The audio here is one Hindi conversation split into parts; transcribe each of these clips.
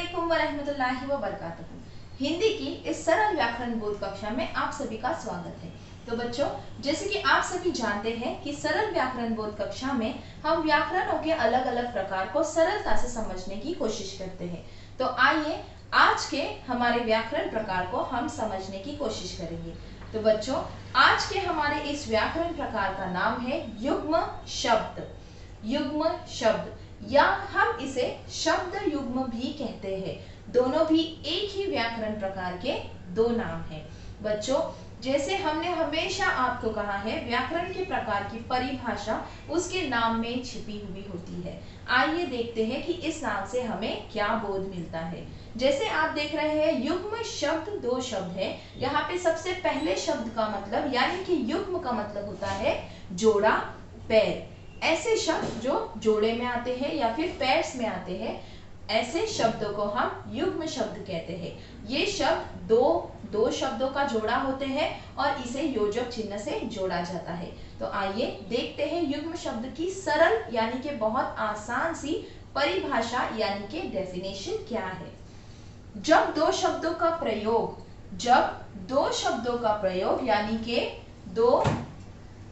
अस्सलामुअलैकुम वरहमतुल्लाहि वबरकातुहू। हिंदी की इस सरल व्याकरण बोध कक्षा में आप सभी का स्वागत है। तो बच्चों, जैसे कि आप सभी जानते हैं कि सरल व्याकरण बोध कक्षा में हम व्याकरणों के अलग अलग प्रकार को सरलता से समझने की कोशिश करते हैं। तो आइए आज के हमारे व्याकरण प्रकार को हम समझने की कोशिश करेंगे। तो बच्चों, आज के हमारे इस व्याकरण प्रकार का नाम है युग्म शब्द। युग्म शब्द या हम इसे शब्द युग्म भी कहते हैं। दोनों भी एक ही व्याकरण प्रकार के दो नाम हैं। बच्चों, जैसे हमने हमेशा आपको कहा है, व्याकरण के प्रकार की परिभाषा उसके नाम में छिपी हुई होती है। आइए देखते हैं कि इस नाम से हमें क्या बोध मिलता है। जैसे आप देख रहे हैं, युग्म शब्द दो शब्द है। यहाँ पे सबसे पहले शब्द का मतलब यानी कि युग्म का मतलब होता है जोड़ा, पैर। ऐसे शब्द जो जोड़े में आते हैं या फिर पैर्स में आते हैं, ऐसे शब्दों को हम युग्म शब्द कहते हैं। ये शब्द दो शब्दों का जोड़ा होते हैं और इसे योजक चिन्ह से जोड़ा जाता है। तो आइए देखते हैं युग्म शब्द की सरल यानी कि बहुत आसान सी परिभाषा यानी कि डेफिनेशन क्या है। जब दो शब्दों का प्रयोग यानी कि दो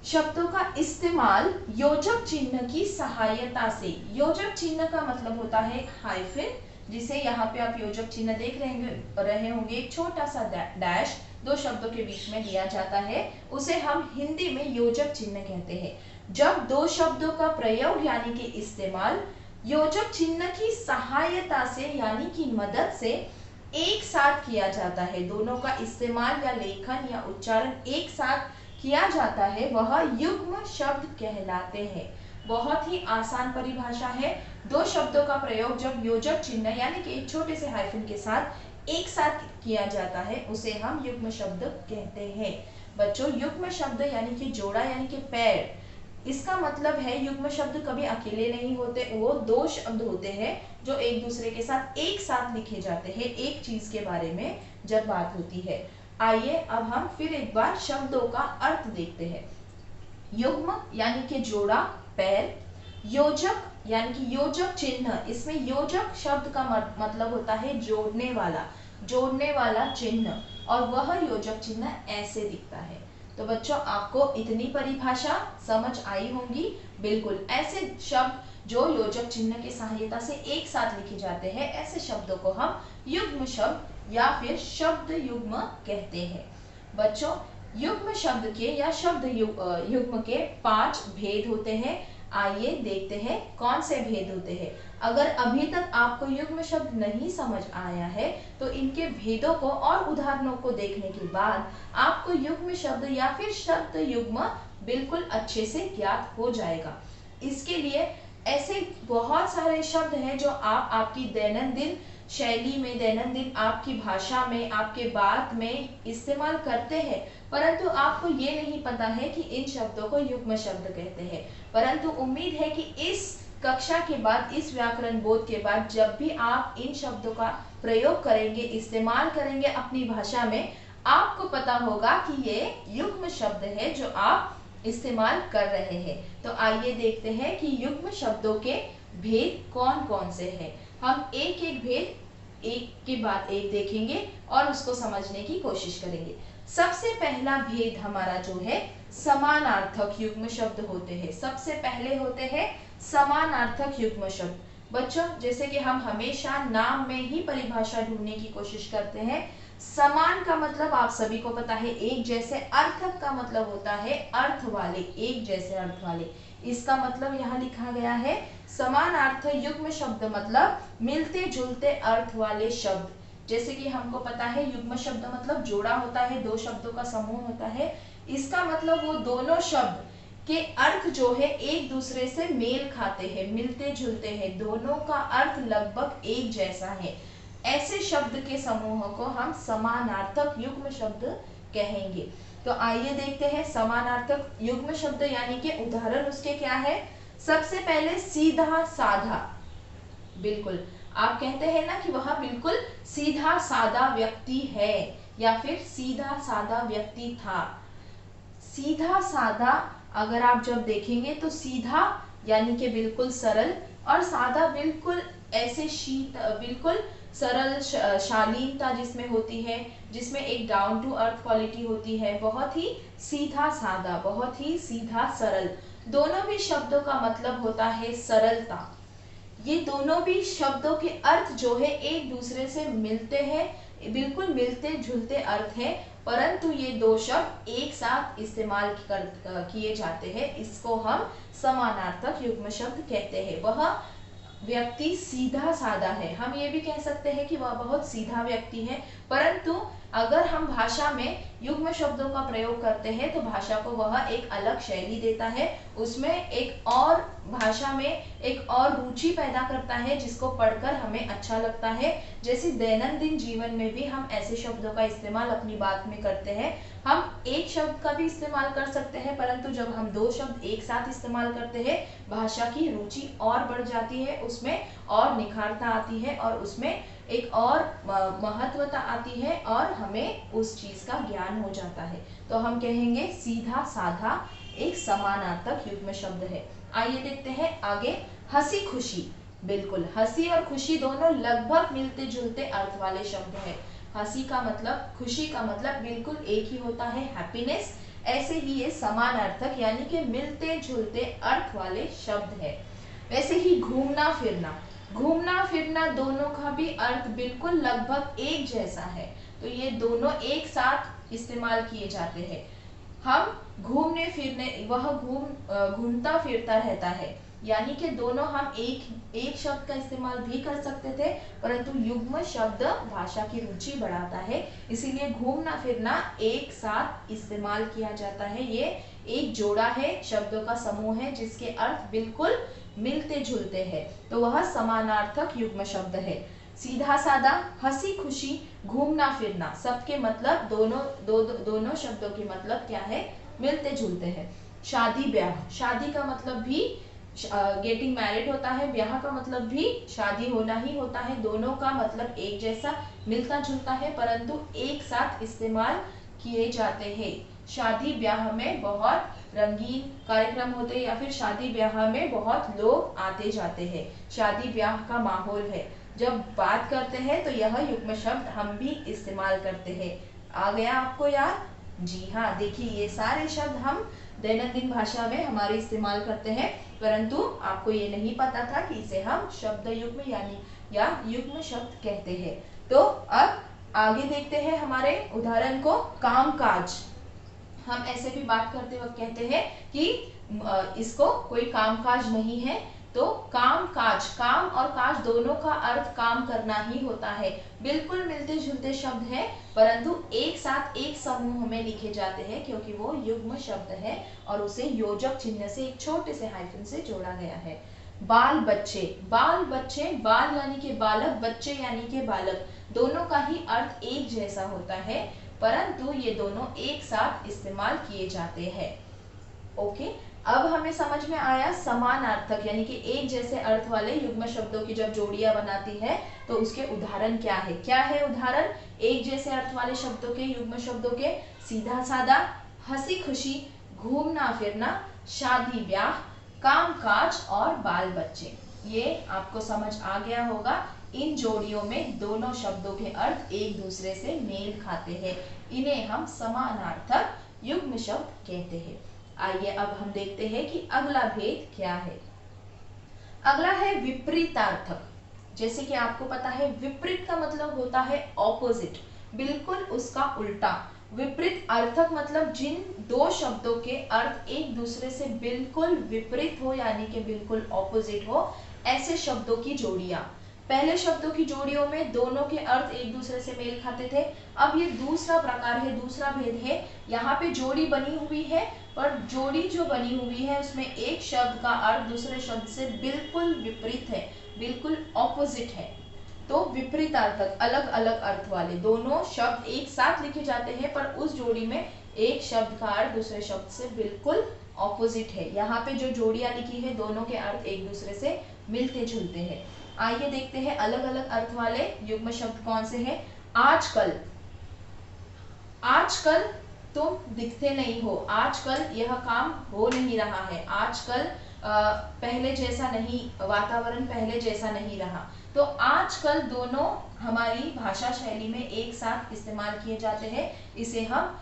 शब्दों का इस्तेमाल योजक चिन्ह की सहायता से। योजक चिन्ह का मतलब होता है हाइफन, जिसे यहाँ पे आप योजक चिन्ह देख रहे होंगे, एक छोटा सा डैश दो शब्दों के बीच में दिया जाता है, उसे हम हिंदी में योजक चिन्ह कहते हैं। जब दो शब्दों का प्रयोग यानी कि इस्तेमाल योजक चिन्ह की सहायता से यानी कि मदद से एक साथ किया जाता है, दोनों का इस्तेमाल या लेखन या उच्चारण एक साथ किया जाता है, वह युग्म शब्द कहलाते हैं। बहुत ही आसान परिभाषा है। दो शब्दों का प्रयोग जब योजक चिन्ह यानी कि एक छोटे से हाइफन के साथ एक साथ किया जाता है, उसे हम युग्म शब्द कहते हैं। बच्चों, युग्म शब्द यानी कि जोड़ा यानी कि पैर, इसका मतलब है युग्म शब्द कभी अकेले नहीं होते, वो दो शब्द होते हैं जो एक दूसरे के साथ एक साथ लिखे जाते हैं एक चीज के बारे में जब बात होती है। आइए अब हम फिर एक बार शब्दों का अर्थ देखते हैं। युग्म यानी कि जोड़ा, पैर। योजक यानी कि योजक चिन्ह, इसमें योजक शब्द का मतलब होता है जोड़ने वाला चिन्ह, और वह योजक चिन्ह ऐसे दिखता है। तो बच्चों, आपको इतनी परिभाषा समझ आई होंगी। बिल्कुल ऐसे शब्द जो योजक चिन्ह की सहायता से एक साथ लिखे जाते हैं, ऐसे शब्दों को हम युग्म शब्द या फिर शब्द युग्म कहते हैं। बच्चों, युग्म शब्द के या शब्द युग्म के 5 भेद होते हैं। आइए देखते हैं कौन से भेद होते हैं। अगर अभी तक आपको युग्म शब्द नहीं समझ आया है तो इनके भेदों को और उदाहरणों को देखने के बाद आपको युग्म शब्द या फिर शब्द युग्म बिल्कुल अच्छे से ज्ञात हो जाएगा। इसके लिए ऐसे बहुत सारे शब्द हैं जो आप आपकी दैनंदिन शैली में, दैनंदिन आपकी भाषा में, आपके बात में इस्तेमाल करते हैं, परंतु आपको ये नहीं पता है कि इन शब्दों को युग्म शब्द कहते हैं। परंतु उम्मीद है कि इस कक्षा के बाद, इस व्याकरण बोध के बाद, जब भी आप इन शब्दों का प्रयोग करेंगे, इस्तेमाल करेंगे अपनी भाषा में, आपको पता होगा कि ये युग्म शब्द है जो आप इस्तेमाल कर रहे हैं। तो आइए देखते हैं कि युग्म शब्दों के भेद कौन कौन से हैं। हम एक एक भेद एक के बाद एक देखेंगे और उसको समझने की कोशिश करेंगे। सबसे पहला भेद हमारा जो है, समानार्थक युग्म शब्द होते हैं। सबसे पहले होते हैं समानार्थक युग्म शब्द। बच्चों, जैसे कि हम हमेशा नाम में ही परिभाषा ढूंढने की कोशिश करते हैं। समान का मतलब आप सभी को पता है एक जैसे, अर्थक का मतलब होता है अर्थ वाले, एक जैसे अर्थ वाले। इसका मतलब यहाँ लिखा गया है समानार्थ युग्म शब्द मतलब मिलते जुलते अर्थ वाले शब्द। जैसे कि हमको पता है युग्म शब्द मतलब जोड़ा होता है, दो शब्दों का समूह होता है। इसका मतलब वो दोनों शब्द के अर्थ जो है एक दूसरे से मेल खाते हैं, मिलते जुलते हैं, दोनों का अर्थ लगभग एक जैसा है। ऐसे शब्द के समूह को हम समानार्थक युग्म शब्द कहेंगे। तो आइए देखते हैं समानार्थक युग्म शब्द यानी कि उदाहरण उसके क्या है। सबसे पहले सीधा साधा। बिल्कुल आप कहते हैं ना कि वह बिल्कुल सीधा साधा व्यक्ति है या फिर सीधा साधा व्यक्ति था। सीधा साधा अगर आप जब देखेंगे तो सीधा यानी कि बिल्कुल सरल, और सादा बिल्कुल ऐसे शीत बिल्कुल सरल शालीनता जिसमें होती है, जिसमें एक डाउन टू अर्थ क्वालिटी होती है, बहुत ही सीधा सादा, बहुत ही सीधा सरल। दोनों भी शब्दों का मतलब होता है सरलता। ये दोनों भी शब्दों के अर्थ जो है एक दूसरे से मिलते हैं, बिल्कुल मिलते जुलते अर्थ है, परंतु ये दो शब्द एक साथ इस्तेमाल किए जाते हैं। इसको हम समानार्थक युग्म शब्द कहते हैं। वह व्यक्ति सीधा साधा है, हम ये भी कह सकते हैं कि वह बहुत सीधा व्यक्ति है, परंतु अगर हम भाषा में युग्म शब्दों का प्रयोग करते हैं तो भाषा को वह एक अलग शैली देता है, उसमें एक और भाषा में एक और रुचि पैदा करता है जिसको पढ़कर हमें अच्छा लगता है। जैसे दैनंदिन जीवन में भी हम ऐसे शब्दों का इस्तेमाल अपनी बात में करते हैं। हम एक शब्द का भी इस्तेमाल कर सकते हैं, परंतु जब हम दो शब्द एक साथ इस्तेमाल करते हैं भाषा की रुचि और बढ़ जाती है, उसमें और निखारता आती है और उसमें एक और महत्वता आती है और हमें उस चीज का ज्ञान हो जाता है। तो हम कहेंगे सीधा साधा एक समानार्थक युग्म शब्द है। आइए देखते हैं आगे। हंसी खुशी, बिल्कुल हंसी और खुशी दोनों लगभग मिलते जुलते अर्थ वाले शब्द है। हंसी का मतलब, खुशी का मतलब बिल्कुल एक ही होता है, हैप्पीनेस। ऐसे ही ये समानार्थक यानी कि मिलते जुलते अर्थ वाले शब्द है। वैसे ही घूमना फिरना, घूमना फिरना दोनों का भी अर्थ बिल्कुल लगभग एक जैसा है, तो ये दोनों एक साथ इस्तेमाल किए जाते हैं। हम घूमने फिरने, वह घूमता फिरता रहता है, यानी कि दोनों हम एक शब्द का इस्तेमाल भी कर सकते थे, परंतु युग्म शब्द भाषा की रुचि बढ़ाता है, इसीलिए घूमना फिरना एक साथ इस्तेमाल किया जाता है। ये एक जोड़ा है, शब्दों का समूह है जिसके अर्थ बिल्कुल मिलते जुलते हैं, तो वह समानार्थक युग्म शब्द है। सीधा सादा, हंसी खुशी, घूमना फिरना, सबके मतलब दोनों शब्दों के मतलब क्या है, मिलते जुलते हैं। शादी ब्याह, शादी का मतलब भी गेटिंग मैरिड होता है, ब्याह का मतलब भी शादी होना ही होता है। दोनों का मतलब एक जैसा मिलता जुलता है, परंतु एक साथ इस्तेमाल किए जाते हैं। शादी ब्याह में बहुत रंगीन कार्यक्रम होते हैं या फिर शादी ब्याह में बहुत लोग आते जाते हैं, शादी ब्याह का माहौल है। जब बात करते हैं तो यह युग्म शब्द हम भी इस्तेमाल करते हैं। आ गया आपको याद? जी हाँ, देखिए ये सारे शब्द हम दैनंदिन भाषा में हमारे इस्तेमाल करते हैं, परंतु आपको ये नहीं पता था कि इसे हम शब्द युग्म यानी या युग्म शब्द कहते हैं। तो अब आगे देखते हैं हमारे उदाहरण को। कामकाज, हम ऐसे भी बात करते वक्त कहते हैं कि इसको कोई कामकाज नहीं है, तो काम काज, काम और काज दोनों का अर्थ काम करना ही होता है। बिल्कुल मिलते जुलते शब्द है, परंतु एक साथ एक समूह में लिखे जाते हैं क्योंकि वो युग्म शब्द है और उसे योजक चिन्ह से एक छोटे से हाइफन से जोड़ा गया है। बाल बच्चे, बाल बच्चे, बाल यानी कि बालक, बच्चे यानी कि बालक, दोनों का ही अर्थ एक जैसा होता है, परंतु ये दोनों एक साथ इस्तेमाल किए जाते हैं। ओके, अब हमें समझ में आया समानार्थक यानी कि एक जैसे अर्थ वाले युग्म शब्दों की जब जोड़ियां बनाती है तो उसके उदाहरण क्या है। क्या है उदाहरण एक जैसे अर्थ वाले शब्दों के, युग्म शब्दों के? सीधा सादा, हंसी खुशी, घूमना फिरना, शादी ब्याह, काम काज और बाल बच्चे। ये आपको समझ आ गया होगा। इन जोड़ियों में दोनों शब्दों के अर्थ एक दूसरे से मेल खाते हैं, इन्हें हम समानार्थक युग्म शब्द कहते हैं। आइए अब हम देखते हैं कि अगला भेद क्या है। अगला है विपरीतार्थक। जैसे कि आपको पता है विपरीत का मतलब होता है ऑपोजिट, बिल्कुल उसका उल्टा। विपरीत अर्थक मतलब जिन दो शब्दों के अर्थ एक दूसरे से बिल्कुल विपरीत हो यानी कि बिल्कुल ऑपोजिट हो, ऐसे शब्दों की जोड़ियां। पहले शब्दों की जोड़ियों में दोनों के अर्थ एक दूसरे से मेल खाते थे। अब ये दूसरा प्रकार है, दूसरा भेद है। यहाँ पे जोड़ी बनी हुई है, पर जोड़ी जो बनी हुई है उसमें एक शब्द का अर्थ दूसरे शब्द से बिल्कुल विपरीत है, बिल्कुल ऑपोजिट है। तो विपरीतार्थक अलग अलग अर्थ वाले दोनों शब्द एक साथ लिखे जाते हैं, पर उस जोड़ी में एक शब्द का अर्थ दूसरे शब्द से बिल्कुल ऑपोजिट है। यहाँ पे जो जोड़ियां लिखी है दोनों के अर्थ एक दूसरे से मिलते जुलते हैं। आइए देखते हैं अलग अलग अर्थ वाले युग्म शब्द कौन से हैं। आजकल, आजकल तुम दिखते नहीं हो, आजकल यह काम हो नहीं रहा है, आजकल पहले जैसा नहीं, वातावरण पहले जैसा नहीं रहा। तो आजकल दोनों हमारी भाषा शैली में एक साथ इस्तेमाल किए जाते हैं, इसे हम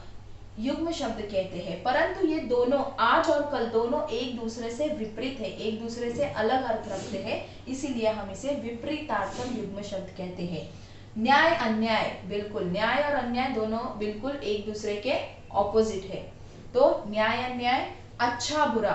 युग्म शब्द कहते हैं। परंतु ये दोनों आज और कल दोनों एक दूसरे से विपरीत है, एक दूसरे से अलग अर्थ रखते हैं, इसीलिए हम इसे विपरीतार्थक युग्म शब्द कहते हैं। न्याय अन्याय, बिल्कुल न्याय और अन्याय दोनों बिल्कुल एक दूसरे के ऑपोजिट है। तो न्याय अन्याय। अच्छा बुरा,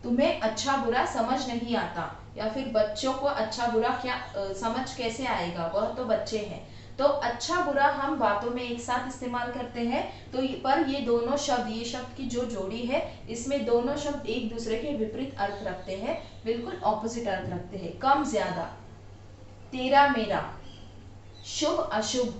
तुम्हें अच्छा बुरा समझ नहीं आता, या फिर बच्चों को अच्छा बुरा क्या समझ कैसे आएगा, वह तो बच्चे हैं। तो अच्छा बुरा हम बातों में एक साथ इस्तेमाल करते हैं, तो पर ये दोनों शब्द, ये शब्द की जो जोड़ी है, इसमें दोनों शब्द एक दूसरे के विपरीत अर्थ रखते हैं, बिल्कुल ऑपोजिट अर्थ रखते हैं। कम ज्यादा, तेरा मेरा, शुभ अशुभ,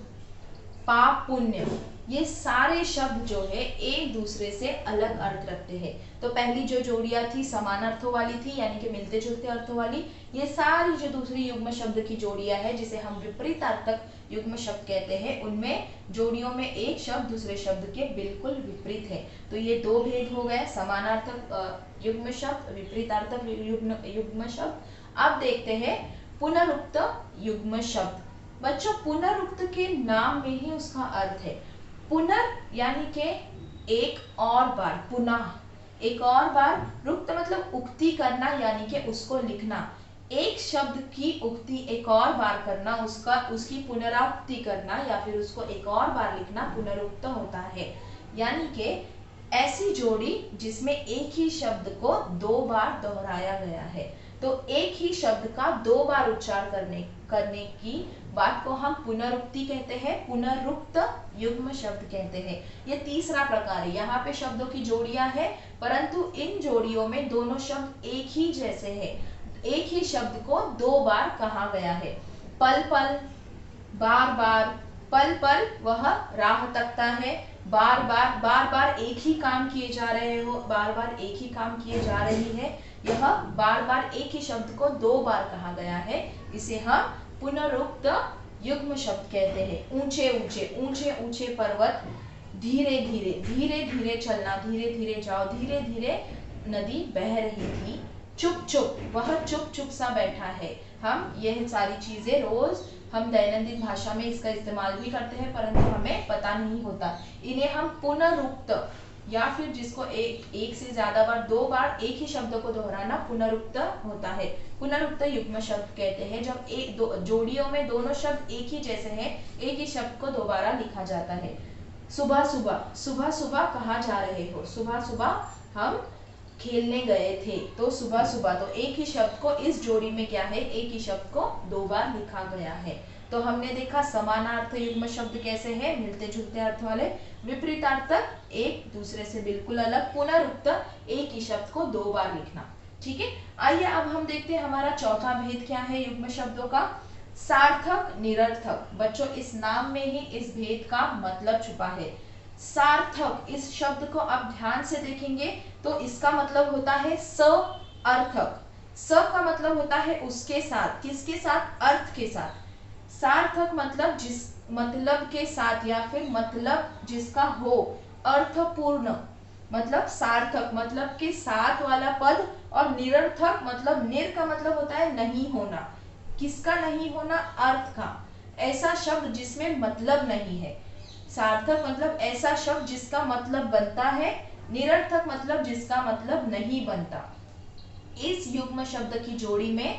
पाप पुण्य, ये सारे शब्द जो है एक दूसरे से अलग अर्थ रखते हैं। तो पहली जो जोड़ियां थी समान अर्थों वाली थी, यानी कि मिलते जुलते अर्थों वाली। ये सारी जो दूसरी युग्म शब्द की जोड़ियां है, जिसे हम विपरीतार्थक युग्म शब्द कहते हैं, उनमें जोड़ियों में एक शब्द दूसरे शब्द के बिल्कुल विपरीत है। तो ये दो भेद हो गए, समानार्थक युग्म शब्द, विपरीतार्थक युग्म शब्द। अब देखते हैं पुनरुक्त युग्म शब्द। बच्चों, पुनरुक्त के नाम में ही उसका अर्थ है। पुनर यानी के एक और बार, पुनः एक और बार, रुक्त मतलब उक्ति करना, यानी कि उसको लिखना। एक शब्द की उक्ति एक और बार करना, उसकी पुनरावृत्ति करना या फिर उसको एक और बार लिखना पुनरुक्त होता है। यानी कि ऐसी जोड़ी जिसमें एक ही शब्द को दो बार दोहराया गया है। तो एक ही शब्द का दो बार उच्चार करने की बात को हम पुनरुक्ति कहते हैं, पुनरुक्त युग्म शब्द कहते हैं। ये तीसरा प्रकार है। यहाँ पे शब्दों की जोड़ियां हैं, परंतु इन जोड़ियों में दोनों शब्द एक ही जैसे हैं, एक ही शब्द को दो बार कहा गया है। पल पल, बार बार, पल पल वह राह तकता है, बार बार एक ही काम किए जा रहे हो, बार बार एक ही काम किए जा रही है, यह बार बार एक ही शब्द को दो बार कहा गया है, इसे हम पुनरुक्त युग्म शब्द कहते हैं। ऊंचे ऊंचे, ऊंचे ऊंचे पर्वत, धीरे धीरे, धीरे धीरे चलना, धीरे धीरे जाओ, धीरे धीरे नदी बह रही थी। चुप चुप, वह चुप चुप सा बैठा है। हम यह सारी चीजें रोज हम दैनंदिन भाषा में इसका इस्तेमाल भी करते हैं, परंतु हमें पता नहीं होता। इन्हें हम पुनरुक्त, या फिर जिसको एक से ज्यादा बार, दो बार एक ही शब्द को दोहराना पुनरुक्त होता है, पुनरुक्त युग्म शब्द कहते हैं। जब एक दो जोड़ियों में दोनों शब्द एक ही जैसे हैं, एक ही शब्द को दोबारा लिखा जाता है। सुबह सुबह, सुबह सुबह कहाँ जा रहे हो, सुबह सुबह हम खेलने गए थे। तो सुबह सुबह, तो एक ही शब्द को इस जोड़ी में क्या है, एक ही शब्द को दो बार लिखा गया है। तो हमने देखा समानार्थ युग्म शब्द कैसे हैं, मिलते जुलते अर्थ वाले। विपरीतार्थक एक दूसरे से बिल्कुल अलग। पुनरुक्त एक ही शब्द को दो बार लिखना। ठीक है, आइए अब हम देखते हैं हमारा चौथा भेद क्या है युग्म शब्दों का, सार्थक निरर्थक। बच्चों, इस नाम में ही इस भेद का मतलब छुपा है। सार्थक, इस शब्द को आप ध्यान से देखेंगे तो इसका मतलब होता है सार्थक। स का मतलब होता है उसके साथ, किसके साथ, अर्थ के साथ। सार्थक मतलब जिस मतलब के साथ, या फिर मतलब जिसका हो, अर्थपूर्ण मतलब सार्थक मतलब के साथ वाला पद, और निरर्थक मतलब निर का मतलब होता है नहीं होना। किसका नहीं होना, अर्थ का। ऐसा शब्द जिसमें मतलब नहीं है। सार्थक मतलब ऐसा शब्द जिसका मतलब बनता है, निरर्थक मतलब जिसका मतलब नहीं बनता। इस युग्म शब्द की जोड़ी में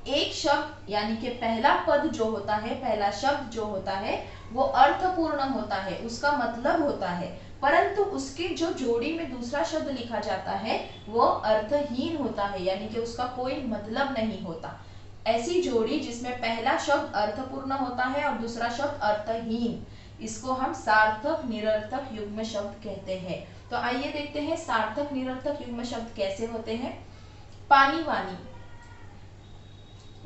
एक शब्द यानी कि पहला पद जो होता है, पहला शब्द जो होता है वो अर्थपूर्ण होता है, उसका मतलब होता है, परंतु उसके जो जोड़ी में दूसरा शब्द लिखा जाता है वो अर्थहीन होता है, यानी कि उसका कोई मतलब नहीं होता। ऐसी जोड़ी जिसमें पहला शब्द अर्थपूर्ण होता है और दूसरा शब्द अर्थहीन, इसको हम सार्थक निरर्थक युग्म शब्द कहते हैं। तो आइए देखते हैं सार्थक निरर्थक युग्म शब्द कैसे होते हैं। पानी वानी,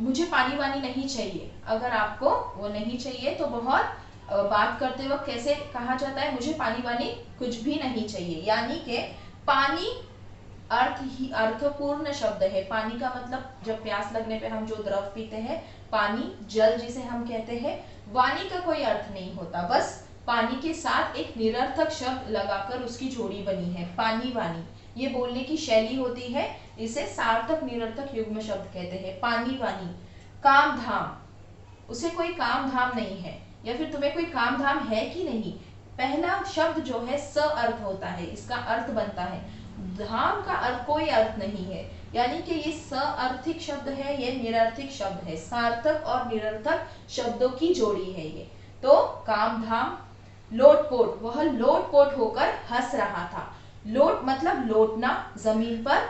मुझे पानी वानी नहीं चाहिए। अगर आपको वो नहीं चाहिए तो बहुत बात करते वक्त कैसे कहा जाता है, मुझे पानी वानी कुछ भी नहीं चाहिए। यानी कि पानी अर्थपूर्ण शब्द है। पानी का मतलब जब प्यास लगने पे हम जो द्रव पीते हैं, पानी, जल जिसे हम कहते हैं। वाणी का कोई अर्थ नहीं होता, बस पानी के साथ एक निरर्थक शब्द लगाकर उसकी जोड़ी बनी है, पानी वानी। ये बोलने की शैली होती है, इसे सार्थक निरर्थक युग्म शब्द कहते हैं। पानी वानी, काम धाम, उसे कोई काम धाम नहीं है, या फिर तुम्हें कोई काम धाम है कि नहीं। पहला शब्द जो है स अर्थ होता है, इसका अर्थ बनता है। धाम का अर्थ कोई अर्थ नहीं है, यानी कि ये सार्थिक शब्द है, ये निरर्थिक शब्द है। सार्थक और निरर्थक शब्दों की जोड़ी है ये। तो काम धाम, लोटपोट, वह लोटपोट होकर हंस रहा था। लोट मतलब लौटना जमीन पर,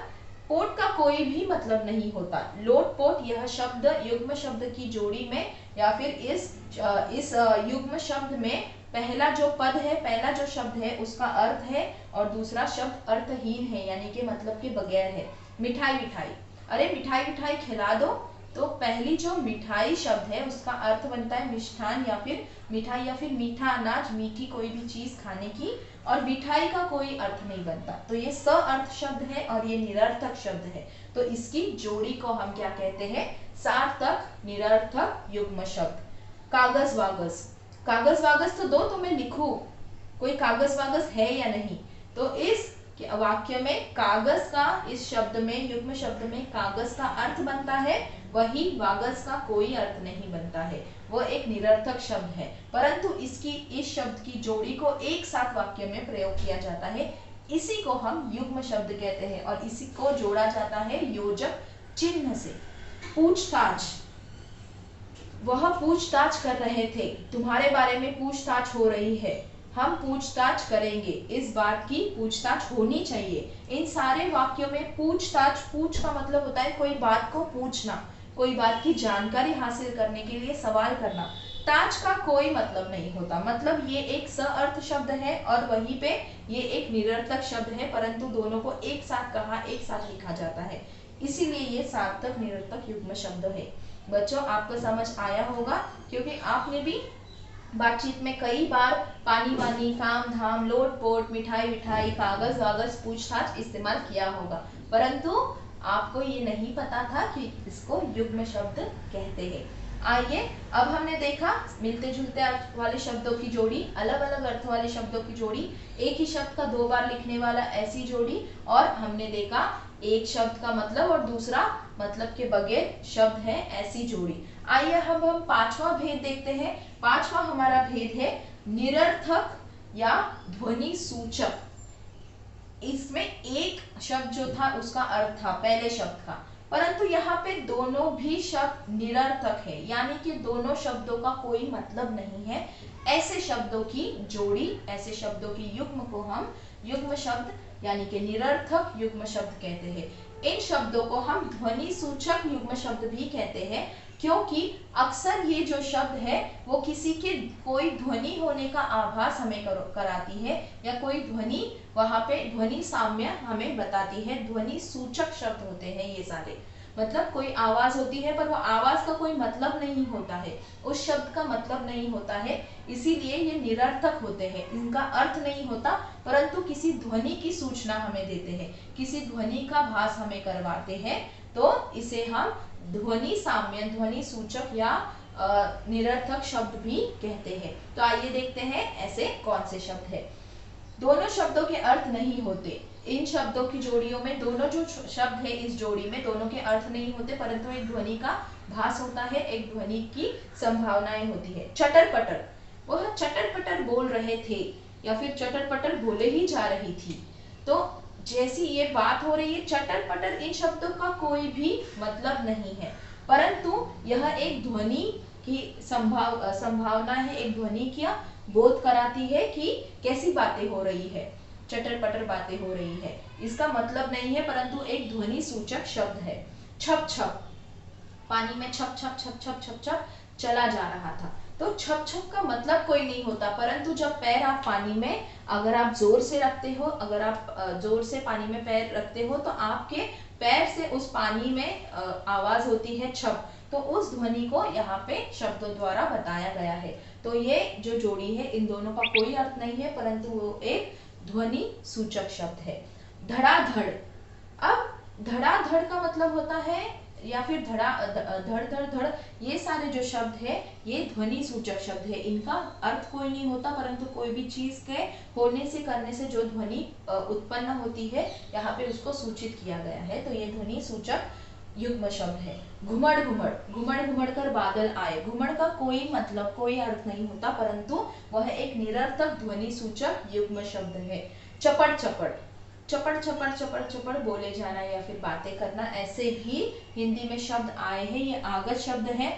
पोट का कोई भी मतलब नहीं होता। लोटपोट यह शब्द युग्म शब्द की जोड़ी में या फिर इस युग्म शब्द में पहला जो पद है, पहला जो शब्द है उसका अर्थ है और दूसरा शब्द अर्थहीन है, यानी कि मतलब के बगैर है। मिठाई मिठाई, अरे मिठाई मिठाई खिला दो, तो पहली जो मिठाई शब्द है उसका अर्थ बनता है मिष्ठान या फिर मिठाई या फिर मीठा अनाज, मीठी कोई भी चीज खाने की, और मिठाई का कोई अर्थ नहीं बनता। तो ये स अर्थ शब्द है और ये निरर्थक शब्द है। तो इसकी जोड़ी को हम क्या कहते हैं? सार्थक निरर्थक युग्म शब्द। कागज वागज, कागज वागज तो दो तो मैं लिखूं, कोई कागज वागज है या नहीं। तो इस वाक्य में कागज का, इस शब्द में युग्म शब्द में कागज का अर्थ बनता है, वही वागज का कोई अर्थ नहीं बनता है, वो एक निरर्थक शब्द है। परंतु इस शब्द की जोड़ी को एक साथ वाक्य में प्रयोग किया जाता है, इसी को हम युग्म शब्द कहते हैं और इसी को जोड़ा जाता है योजक चिन्ह से। पूछताछ, वह पूछताछ कर रहे थे, तुम्हारे बारे में पूछताछ हो रही है, हम पूछताछ करेंगे, इस बात की पूछताछ होनी चाहिए। इन सारे वाक्यों में पूछताछ, पूछ का मतलब होता है कोई बात को पूछना, कोई बात की जानकारी हासिल करने के लिए सवाल करना। ताज का कोई मतलब नहीं होता, मतलब ये एक सअर्थ शब्द है और वहीं पे ये एक निरर्थक शब्द है, परंतु दोनों को एक साथ कहा, एक साथ लिखा जाता है, इसीलिए ये सार्थक निरर्थक युग्म शब्द है। बच्चों आपको समझ आया होगा, क्योंकि आपने भी बातचीत में कई बार पानी वानी, काम धाम, लोट पोट, मिठाई मिठाई, कागज वागज, पूछताछ इस्तेमाल किया होगा, परंतु आपको ये नहीं पता था कि इसको युग्म शब्द कहते हैं। आइए अब हमने देखा मिलते जुलते अर्थ वाले शब्दों की जोड़ी, अलग अलग अर्थ वाले शब्दों की जोड़ी, एक ही शब्द का दो बार लिखने वाला ऐसी जोड़ी, और हमने देखा एक शब्द का मतलब और दूसरा मतलब के बगैर शब्द है ऐसी जोड़ी। आइए अब हम पांचवा भेद देखते हैं। पांचवा हमारा भेद है निरर्थक या ध्वनि सूचक। इसमें एक शब्द जो था उसका अर्थ था पहले शब्द का, परंतु यहाँ पे दोनों भी शब्द निरर्थक है, यानी कि दोनों शब्दों का कोई मतलब नहीं है। ऐसे शब्दों की जोड़ी, ऐसे शब्दों की युग्म को हम युग्म शब्द यानी कि निरर्थक युग्म शब्द कहते हैं। इन शब्दों को हम ध्वनि सूचक युग्म शब्द भी कहते हैं, क्योंकि अक्सर ये जो शब्द है वो किसी के कोई ध्वनि होने का आभास हमें कराती है, या कोई ध्वनि वहां पे ध्वनि साम्य हमें बताती है। ध्वनि सूचक शब्द होते हैं ये सारे, मतलब कोई आवाज होती है पर वो आवाज का कोई मतलब नहीं होता है, उस शब्द का मतलब नहीं होता है, इसीलिए ये निरर्थक होते हैं, इनका अर्थ नहीं होता, परंतु किसी ध्वनि की सूचना हमें देते हैं, किसी ध्वनि का भास हमें करवाते हैं, तो इसे हम ध्वनि साम्य, ध्वनि सूचक या निरर्थक शब्द भी कहते हैं। तो आइए देखते हैं ऐसे कौन से शब्द है। दोनों शब्दों के अर्थ नहीं होते। इन शब्दों की जोड़ियों में दोनों जो शब्द है इस जोड़ी में दोनों के अर्थ नहीं होते, परंतु एक ध्वनि का भास होता है, एक ध्वनि की संभावनाएं होती है। चटर पटर, वह चटर पटर बोल रहे थे या फिर चटर पटर बोले ही जा रही थी। तो जैसी ये बात हो रही है, चटर पटर इन शब्दों का कोई भी मतलब नहीं है, परंतु यह एक ध्वनि की संभावना है, एक ध्वनि क्या बोध कराती है कि कैसी बातें हो रही है, चटर पटर बातें हो रही है, इसका मतलब नहीं है, परंतु एक ध्वनि सूचक शब्द है। छप छप, पानी में छप छप छप छप छप छप चला जा रहा था। तो छप छप का मतलब कोई नहीं होता, परंतु जब पैर आप पानी में अगर आप जोर से रखते हो, अगर आप जोर से पानी में पैर रखते हो तो आपके पैर से उस पानी में आवाज होती है छप, तो उस ध्वनि को यहाँ पे शब्दों द्वारा बताया गया है। तो ये जो जोड़ी है इन दोनों का कोई अर्थ नहीं है, परंतु वो एक ध्वनि सूचक शब्द है। धड़ाधड़, अब धड़ाधड़ का मतलब होता है या फिर धड़ धड़ धड़, ये सारे जो शब्द है ये ध्वनि सूचक शब्द है, इनका अर्थ कोई नहीं होता, परंतु कोई भी चीज के होने से करने से जो ध्वनि उत्पन्न होती है यहाँ पे उसको सूचित किया गया है, तो ये ध्वनि सूचक युग्म शब्द है। घुमड़ घुमड़, घुमड़ घुमड़ कर बादल आए। घुमड़ का कोई मतलब, कोई अर्थ नहीं होता, परंतु वह एक निरर्थक ध्वनि सूचक युग्म शब्द है। चपड़ चपड़, चपड़ चपड़ चपड़ चपड़ बोले जाना या फिर बातें करना, ऐसे भी हिंदी में शब्द आए हैं। ये आगत शब्द है,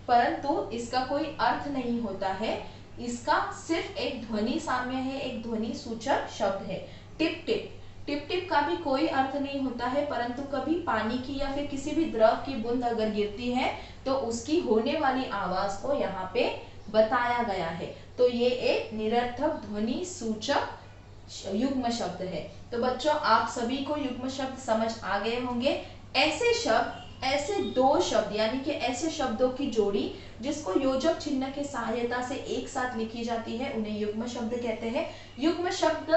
परंतु इसका कोई अर्थ नहीं होता है, इसका सिर्फ एक ध्वनि साम्य है, एक ध्वनि सूचक शब्द है। टिप टिप, टिप टिप का भी कोई अर्थ नहीं होता है, परंतु कभी पानी की या फिर किसी भी द्रव की बूंद अगर गिरती है तो उसकी होने वाली आवाज को यहाँ पे बताया गया है। तो ये एक निरर्थक ध्वनि सूचक युग्म शब्द है। तो बच्चों, आप सभी को युग्म शब्द समझ आ गए होंगे। ऐसे शब्द, ऐसे दो शब्द यानी कि ऐसे शब्दों की जोड़ी जिसको योजक चिन्ह के सहायता से एक साथ लिखी जाती है, उन्हें युग्म शब्द कहते हैं। युग्म शब्द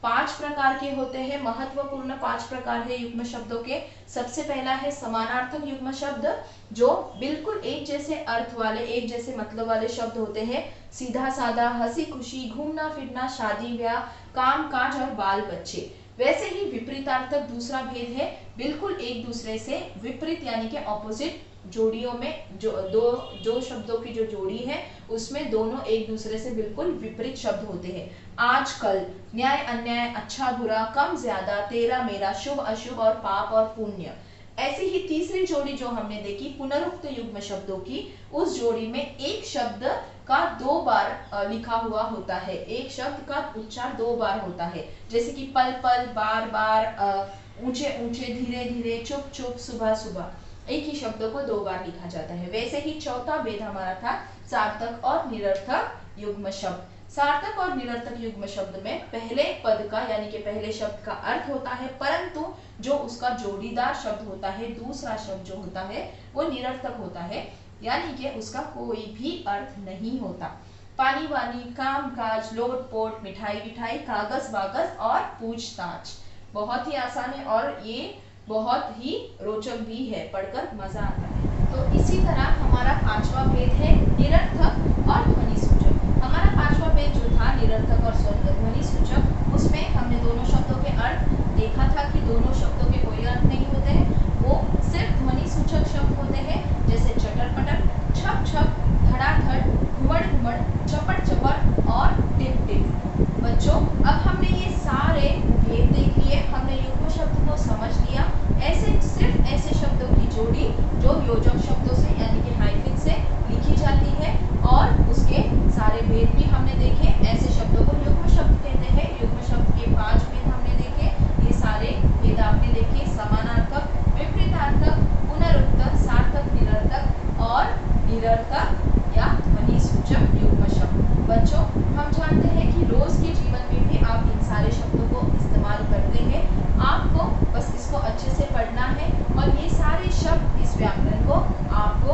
5 प्रकार के होते हैं, महत्वपूर्ण 5 प्रकार है युग्म शब्दों के। सबसे पहला है समानार्थक युग्म शब्द, जो बिल्कुल एक जैसे अर्थ वाले, एक जैसे मतलब वाले शब्द होते हैं। सीधा साधा, हंसी खुशी, घूमना फिरना, शादी ब्याह, काम काज और बाल बच्चे। वैसे ही विपरीतार्थक दूसरा भेद है, बिल्कुल एक दूसरे से विपरीत यानी कि ऑपोजिट जोड़ियों में, जो दो शब्दों की जो जोड़ी है उसमें दोनों एक दूसरे से बिल्कुल विपरीत शब्द होते हैं। आज कल, न्याय अन्याय, अच्छा बुरा, कम ज्यादा, तेरा मेरा, शुभ अशुभ और पाप और पुण्य। ऐसी ही तीसरी जोड़ी जो हमने देखी पुनरुक्त युग्म शब्दों की, उस जोड़ी में एक शब्द का 2 बार लिखा हुआ होता है, एक शब्द का उच्चार 2 बार होता है, जैसे कि पल पल, बार बार, ऊंचे ऊंचे, धीरे धीरे, चुप चुप, सुबह सुबह। एक ही शब्दों को 2 बार लिखा जाता है। वैसे ही चौथा भेद हमारा था सार्थक और निरर्थक युग्म शब्द। सार्थक और निरर्थक युग्म शब्द में पहले पद का यानी कि पहले शब्द का अर्थ होता है, परंतु जो उसका जोड़ीदार शब्द होता है, दूसरा शब्द जो होता है वो निरर्थक होता है, यानी कि उसका कोई भी अर्थ नहीं होता। पानी वानी, काम काज, लोट पोट, मिठाई विठाई, कागज वागज और पूछताछ। बहुत ही आसान है और ये बहुत ही रोचक भी है, पढ़कर मजा आता है। तो इसी तरह हमारा 5वां भेद है निरर्थक और ध्वनि सूचक। हमारा 5वां भेद जो था निरर्थक और ध्वनि सूचक, उसमें हमने दोनों शब्दों के अर्थ देखा था कि दोनों शब्दों के कोई अर्थ नहीं होते हैं, वो सिर्फ ध्वनि सूचक शब्द होते हैं, जैसे चटर पटर, छप छप, धड़ाधड़, घुमड़ घुमड़, चपड़ चपड़ और टिप टिप। बच्चों, अब हमने ये सारे भेद देख लिए, हमने युग्म शब्द को समझ लिया। ऐसे सिर्फ ऐसे शब्दों की जोड़ी जो योजक शब्दों से यानी कि हाइफन से लिखी जाती है, और उसके सारे भेद भी हमने देखे। ऐसे शब्दों को युग्म शब्द कहते हैं। युग्म शब्द के 5 भेद हमने देखे, ये सारे भेद आपने देखे, समानार्थक, विपरीतार्थक, पुनरुक्त, सार्थक, निरर्थक और निरर्थक या ध्वनि सूचक युग्म शब्द। बच्चों, हम जानते हैं कि रोज के जीवन में भी आप इन सारे शब्दों को इस्तेमाल करते हैं, आपको बस इसको अच्छे से पढ़ना है और ये सारे शब्द, इस व्याकरण को आपको